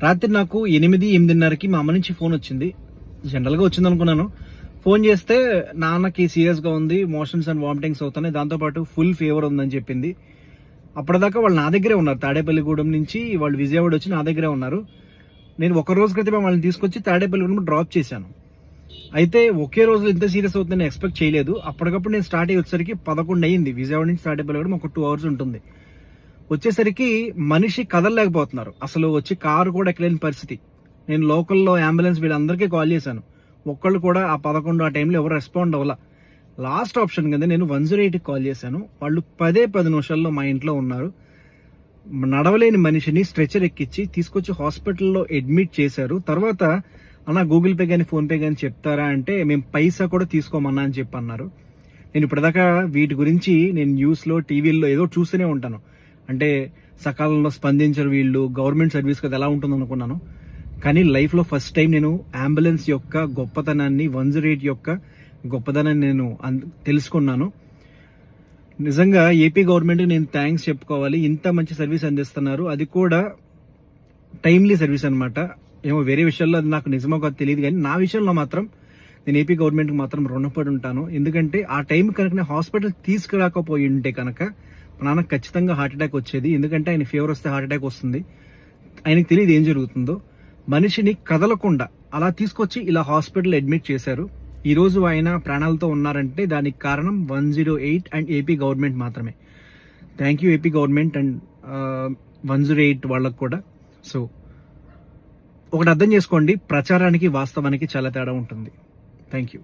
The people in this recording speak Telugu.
రాత్రి నాకు 8:30కి మా అమ్మ నుంచి ఫోన్ వచ్చింది. జనరల్గా వచ్చింది అనుకున్నాను. ఫోన్ చేస్తే నాన్నకి సీరియస్గా ఉంది, మోషన్స్ అండ్ వామిటింగ్స్ అవుతున్నాయి, దాంతోపాటు ఫుల్ ఫీవర్ ఉందని చెప్పింది. అప్పటిదాకా వాళ్ళు నా దగ్గరే ఉన్నారు. తాడేపల్లిగూడెం నుంచి వాళ్ళు విజయవాడ వచ్చి నా దగ్గరే ఉన్నారు. నేను ఒక రోజు క్రితమే వాళ్ళని తీసుకొచ్చి తాడేపల్లిగూడెం డ్రాప్ చేశాను. అయితే ఒకే రోజు ఇంత సీరియస్ అవుతుందని ఎక్స్పెక్ట్ చేయలేదు. అప్పటికప్పుడు నేను స్టార్ట్ అయ్యి వచ్చేసరికి 11 అయ్యింది. విజయవాడ నుంచి తాడేపల్లిగూడెం ఒక 2 hours ఉంటుంది. వచ్చేసరికి మనిషి కదలలేకపోతున్నారు. అసలు వచ్చి కారు కూడా ఎక్కలేని పరిస్థితి. నేను లోకల్లో అంబులెన్స్ వీళ్ళందరికీ కాల్ చేశాను. ఒక్కళ్ళు కూడా ఆ 11 ఆ టైంలో ఎవరు రెస్పాండ్ అవ్వాల. లాస్ట్ ఆప్షన్ కింద నేను 108కి కాల్ చేశాను. వాళ్ళు 10 నిమిషాల్లో మా ఇంట్లో ఉన్నారు. నడవలేని మనిషిని స్ట్రెచర్ ఎక్కించి తీసుకొచ్చి హాస్పిటల్లో అడ్మిట్ చేశారు. తర్వాత అన్న గూగుల్ పే కానీ ఫోన్ పే కానీ చెప్తారా అంటే మేము పైసా కూడా తీసుకోమన్నా అని చెప్పి అన్నారు. నేను ఇప్పటిదాకా వీటి గురించి నేను న్యూస్లో టీవీల్లో ఏదో చూస్తూనే ఉంటాను. అంటే సకాలంలో స్పందించరు వీళ్ళు, గవర్నమెంట్ సర్వీస్ కదా ఎలా ఉంటుంది అనుకున్నాను. కానీ లైఫ్లో ఫస్ట్ టైం నేను అంబులెన్స్ యొక్క గొప్పతనాన్ని, 108 యొక్క గొప్పతనాన్ని నేను తెలుసుకున్నాను. నిజంగా ఏపీ గవర్నమెంట్కి నేను థ్యాంక్స్ చెప్పుకోవాలి. ఇంత మంచి సర్వీస్ అందిస్తున్నారు, అది కూడా టైమ్లీ సర్వీస్ అనమాట. ఏమో వేరే విషయాల్లో అది నాకు నిజమో కాదు తెలియదు, కానీ నా విషయంలో మాత్రం నేను ఏపీ గవర్నమెంట్కి మాత్రం రుణపడి ఉంటాను. ఎందుకంటే ఆ టైం కనుక నేను హాస్పిటల్ తీసుకురాకపోయి ఉంటే కనుక మా నాన్నకు ఖచ్చితంగా హార్ట్ అటాక్ వచ్చేది. ఎందుకంటే ఆయన ఫీవర్ వస్తే హార్ట్ అటాక్ వస్తుంది, ఆయనకు తెలియదు ఏం జరుగుతుందో. మనిషిని కదలకుండా అలా తీసుకొచ్చి ఇలా హాస్పిటల్ అడ్మిట్ చేశారు. ఈ రోజు ఆయన ప్రాణాలతో ఉన్నారంటే దానికి కారణం 108 అండ్ ఏపీ గవర్నమెంట్ మాత్రమే. Thank you AP government and 108 వాళ్ళకు కూడా. సో ఒకటి అర్థం చేసుకోండి, ప్రచారానికి వాస్తవానికి చాలా తేడా ఉంటుంది. Thank you.